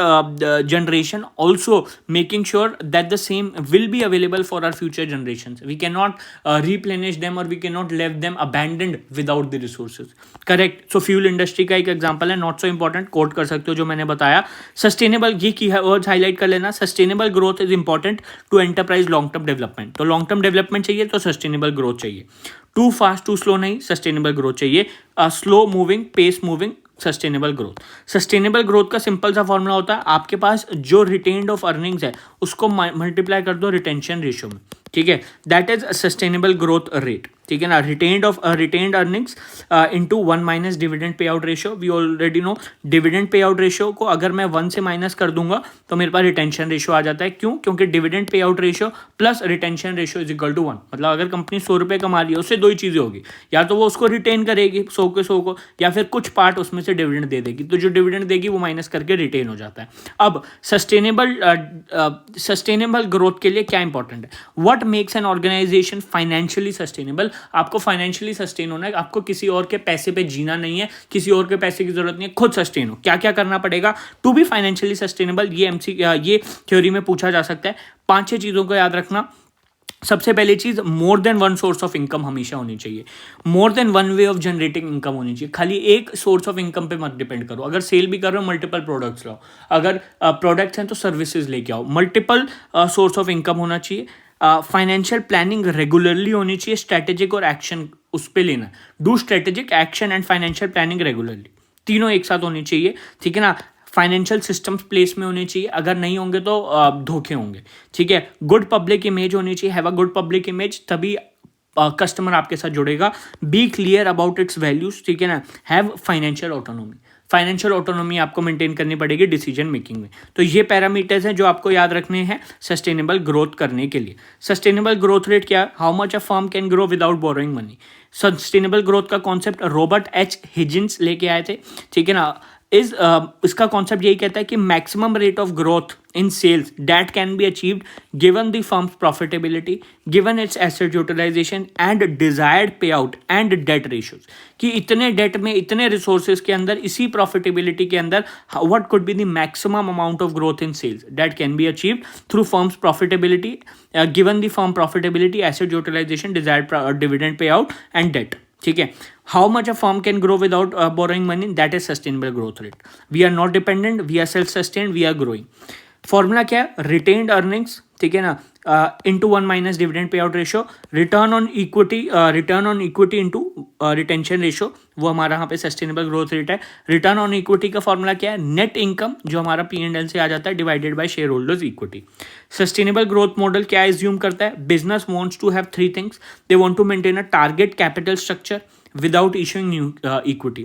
generation, also making sure that the same will be available for our future generations. We cannot replenish them or we cannot leave them abandoned without the resources. Correct. So fuel industry का एक example है, not so important, quote कर सकते हो जो मैंने बताया। Sustainable, ये की वर्ड्स हाईलाइट कर लेना। Sustainable growth is important to enterprise long term development. तो long term development चाहिए तो sustainable growth चाहिए। Too fast too slow नहीं, sustainable growth चाहिए। Slow moving, pace moving, sustainable growth. Sustainable growth का सिंपल सा फॉर्मूला होता है, आपके पास जो रिटेन्ड ऑफ अर्निंग्स है उसको मल्टीप्लाई कर दो रिटेंशन रेशियो में, ठीक है, that is sustainable growth rate. ठीक है ना, retained earnings into 1 minus dividend pay out ratio. We already know dividend pay out ratio को अगर मैं 1 से माइनस कर दूंगा तो मेरे पास रिटेंशन रेशियो आ जाता है। क्यों? क्योंकि dividend pay out ratio plus retention ratio is equal to 1। मतलब अगर कंपनी 100 रुपये कमा रही है, उससे दो ही चीज़ें होगी, या तो वो उसको रिटेन करेगी 100 के 100 को, या फिर कुछ पार्ट उसमें से डिविडेंड दे देगी। तो जो डिविडेंड देगी वो माइनस करके रिटेन हो जाता है। अब सस्टेनेबल ग्रोथ के लिए क्या इंपॉर्टेंट है? What makes an organization financially sustainable? आपको फाइनेंशियली सस्टेन होना है, आपको किसी और के पैसे पे जीना नहीं है, किसी और के पैसे की जरूरत नहीं है, खुद सस्टेन हो। क्या क्या करना पड़ेगा टू बी फाइनेंशियली सस्टेनेबल? ये थ्योरी में पूछा जा सकता है। 5-6 चीज़ों को याद रखना। सबसे पहली चीज, more than one source of income हमेशा होनी चाहिए। More than one way of generating income होनी चाहिए। खाली एक सोर्स ऑफ इनकम पे मत डिपेंड करो। अगर सेल भी कर रहे हो, मल्टीपल प्रोडक्ट्स लाओ। अगर प्रोडक्ट्स हैं तो सर्विसेज लेके आओ। मल्टीपल सोर्स ऑफ इनकम होना चाहिए। फाइनेंशियल प्लानिंग रेगुलरली होनी चाहिए। स्ट्रैटेजिक और एक्शन उस पर लेना। Do strategic, action and financial planning regularly, तीनों एक साथ होनी चाहिए। ठीक है ना। फाइनेंशियल सिस्टम्स प्लेस में होने चाहिए, अगर नहीं होंगे तो धोखे होंगे। ठीक है। गुड पब्लिक इमेज होनी चाहिए। Have a good public image, तभी कस्टमर आपके साथ जुड़ेगा। Be clear about its values. ठीक है ना। Have financial autonomy. Financial autonomy आपको मेंटेन करनी पड़ेगी डिसीजन मेकिंग में। तो ये पैरामीटर्स हैं जो आपको याद रखने हैं सस्टेनेबल ग्रोथ करने के लिए। सस्टेनेबल ग्रोथ रेट क्या? How much a firm can grow without borrowing money. Sustainable growth का कॉन्सेप्ट रॉबर्ट एच हिजिंस लेके आए थे। ठीक है ना। इसका कॉन्सेप्ट यही कहता है कि maximum rate of growth in sales that can be achieved given the firm's profitability, given its asset utilization and desired pay out and debt ratios. कि इतने डेट में, इतने रिसोर्सेज के अंदर, इसी प्रॉफिटेबिलिटी के अंदर what could be the maximum amount of growth in sales that can be achieved through firm's profitability, given the firm profitability, asset utilization, desired dividend pay out and debt. ठीक है। How much a firm can grow without borrowing money, that is sustainable growth rate. We are not dependent, we are self sustained, we are growing. Formula क्या है? Retained earnings ठीक है ना, into 1 minus dividend pay out ratio, return on equity into retention ratio, वो हमारा यहाँ पे sustainable growth rate है। रिटर्न ऑन इक्विटी का फॉर्मूला क्या है, नेट इनकम जो हमारा P&L से आ जाता है divided by shareholders equity. Sustainable growth model क्या एज्यूम करता है, business wants to have 3 things, they want to maintain a target capital structure without issuing new equity.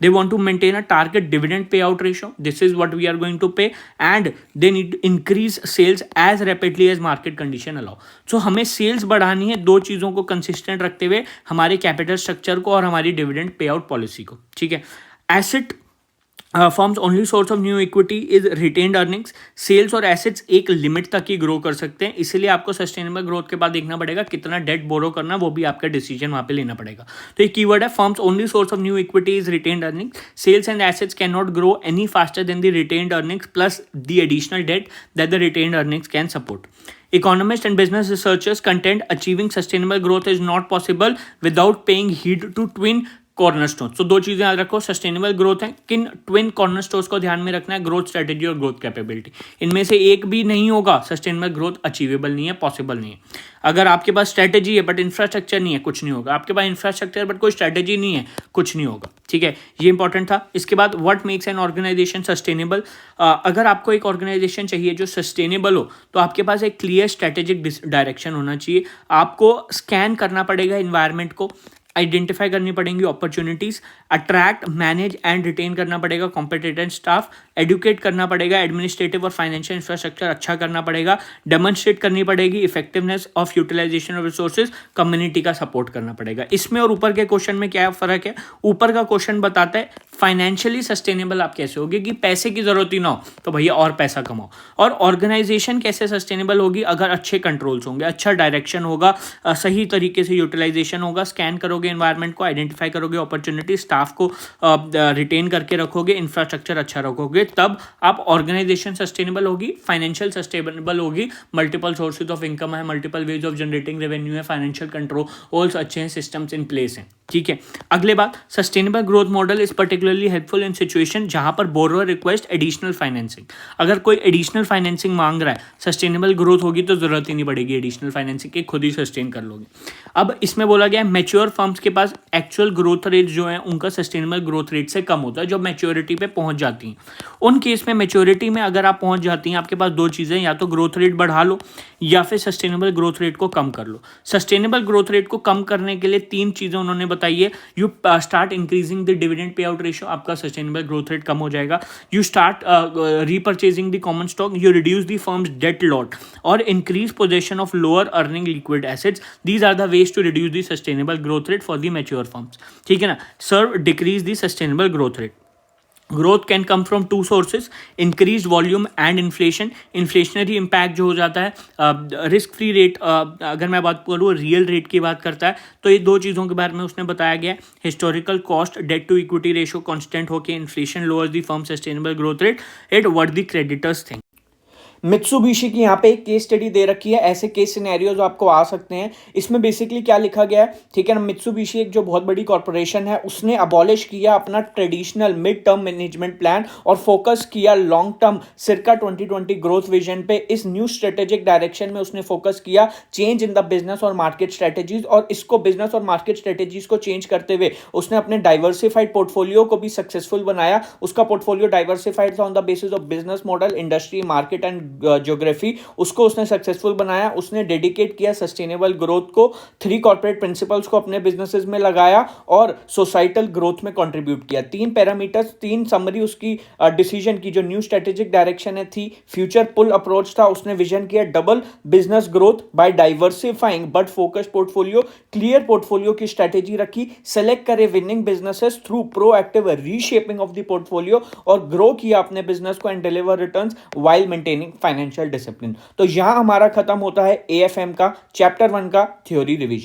They want to maintain a target dividend payout ratio. This is what we are going to pay, and they need to increase sales as rapidly as market condition allow. So हमें sales बढ़ानी है, दो चीज़ों को consistent रखते हुए, हमारे capital structure को और हमारी dividend payout policy को, ठीक है। Asset firm's only source of new equity is retained earnings. Sales और एसेट्स एक लिमिट तक ही ग्रो कर सकते हैं, इसलिए आपको सस्टेनेबल ग्रोथ के बाद देखना पड़ेगा कितना डेट बोरो करना, वो भी आपका डिसीजन वहाँ पे लेना पड़ेगा। तो एक कीवर्ड है, firm's only source of new equity is retained earnings. Sales and assets can not grow any faster than the retained earnings plus the additional debt that the retained earnings can support. Economists and business researchers contend achieving sustainable growth is not possible without paying heed to twin cornerstone. तो दो चीजें याद रखो, sustainable growth है, किन twin कॉर्नरस्टोन्स को ध्यान में रखना है, ग्रोथ स्ट्रेटेजी और ग्रोथ कैपेबिलिटी। इनमें से एक भी नहीं होगा, सस्टेनेबल ग्रोथ अचीवेबल नहीं है, पॉसिबल नहीं है। अगर आपके पास स्ट्रेटेजी है बट इंफ्रास्ट्रक्चर नहीं है, कुछ नहीं होगा। आपके पास इंफ्रास्ट्रक्चर बट कोई स्ट्रेटेजी नहीं है, कुछ नहीं होगा, ठीक है। ये इंपॉर्टेंट था। इसके बाद what makes an organization sustainable. अगर आपको एक ऑर्गेनाइजेशन चाहिए जो सस्टेनेबल हो, तो आपके पास एक क्लियर स्ट्रेटेजिक डायरेक्शन होना चाहिए। आपको स्कैन करना पड़ेगा इन्वायरमेंट को, आइडेंटिफाई करनी पड़ेंगी opportunities, attract, manage and retain करना पड़ेगा कॉम्पिटेंट स्टाफ, एडुकेट करना पड़ेगा, एडमिनिस्ट्रेटिव और फाइनेंशियल इंफ्रास्ट्रक्चर अच्छा करना पड़ेगा, डेमोन्स्ट्रेट करनी पड़ेगी effectiveness of utilization of resources, community का सपोर्ट करना पड़ेगा। इसमें और ऊपर के क्वेश्चन में क्या फर्क है, ऊपर का क्वेश्चन बताता है फाइनेंशियली सस्टेनेबल आप कैसे होगी, कि पैसे की जरूरत ही ना हो तो भैया और पैसा कमाओ। और ऑर्गेनाइजेशन कैसे सस्टेनेबल होगी, अगर अच्छे कंट्रोल्स होंगे, अच्छा डायरेक्शन होगा, सही तरीके से यूटिलाइजेशन होगा, स्कैन करोगे एनवायरनमेंट को, आइडेंटिफाई करोगे अपॉर्चुनिटी, स्टाफ को रिटेन करके रखोगे, इंफ्रास्ट्रक्चर अच्छा रखोगे, तब आप ऑर्गेनाइजेशन सस्टेनेबल होगी, फाइनेंशियल सस्टेनेबल होगी, मल्टीपल सोर्सेज ऑफ इनकम है, multiple ways of generating revenue है, फाइनेंशियल कंट्रोल्स अच्छे हैं, सिस्टम्स इन प्लेस हैं, ठीक है। अगले बात, sustainable growth model is particularly helpful in situation जहां पर बोरोअर रिक्वेस्ट एडिशनल फाइनेंसिंग। अगर कोई एडिशनल फाइनेंसिंग मांग रहा है, सस्टेनेबल ग्रोथ होगी तो जरूरत ही नहीं पड़ेगी एडिशनल फाइनेंसिंग की, खुद ही सस्टेन कर लोगे। अब इसमें बोला गया मैच्योर फर्म्स के पास एक्चुअल ग्रोथ रेट जो है उनका सस्टेनेबल ग्रोथ रेट से कम होता है, जो मैच्योरिटी पे पहुंच जाती हैं। उन केस में मैच्योरिटी में अगर आप पहुंच जाती हैं, आपके पास दो चीज़ें, या तो ग्रोथ रेट बढ़ा लो या फिर सस्टेनेबल ग्रोथ रेट को कम कर लो। सस्टेनेबल ग्रोथ रेट को कम करने के लिए 3 चीज़ें उन्होंने बताई है। You start increasing the dividend pay out ratio, आपका सस्टेनेबल ग्रोथ रेट कम हो जाएगा। You start repurchasing the common stock, you reduce the firm's debt lot और increase possession of lower earning liquid assets. These are the ways to reduce the sustainable growth rate for the mature firms, ठीक है ना। Serve decrease the sustainable growth rate. Growth can come from 2 sources, increase volume and inflation. Inflationary impact जो हो जाता है, risk free rate, अगर मैं बात करूँ रियल रेट की बात करता है, तो ये 2 चीज़ों के बारे में उसने बताया गया है। Historical cost, debt to equity ratio constant होकर inflation lowers the firm sustainable growth rate at what the creditors think. Mitsubishi की यहाँ पे एक केस स्टडी दे रखी है, ऐसे केस सिनेरियोज आपको आ सकते हैं। इसमें बेसिकली क्या लिखा गया है, ठीक है ना, मित्सुबिशी एक जो बहुत बड़ी कॉर्पोरेशन है, उसने अबॉलिश किया अपना traditional mid term management plan और फोकस किया लॉन्ग टर्म सिरका 2020 ग्रोथ विजन पे। इस न्यू स्ट्रेटेजिक डायरेक्शन में उसने फोकस किया चेंज इन द बिजनेस और मार्केट स्ट्रेटेजीज, और इसको बिजनेस और मार्केट स्ट्रेटेजीज को चेंज करते हुए उसने अपने डाइवर्सिफाइड पोर्टफोलियो को भी सक्सेसफुल बनाया। उसका पोर्टफोलियो डाइवर्सिफाइड था on the basis of business model, industry, market and geography, उसको उसने सक्सेसफुल बनाया। उसने डेडिकेट किया सस्टेनेबल ग्रोथ को, 3 कॉर्पोरेट प्रिंसिपल्स को अपने बिजनेसेस में लगाया और सोसाइटल ग्रोथ में कंट्रीब्यूट किया। 3 पैरामीटर्स, 3 समरी उसकी डिसीजन की जो न्यू स्ट्रेटेजिक डायरेक्शन है थी। फ्यूचर पुल अप्रोच था, उसने विजन किया double business growth by diversifying but focus portfolio, clear portfolio की स्ट्रेटेजी रखी, सेलेक्ट करे winning businesses through proactive reshaping of the portfolio और ग्रो किया अपने बिजनेस को and deliver returns while maintaining financial discipline. तो यहां हमारा खत्म होता है AFM का चैप्टर 1 का थ्योरी रिवीजन।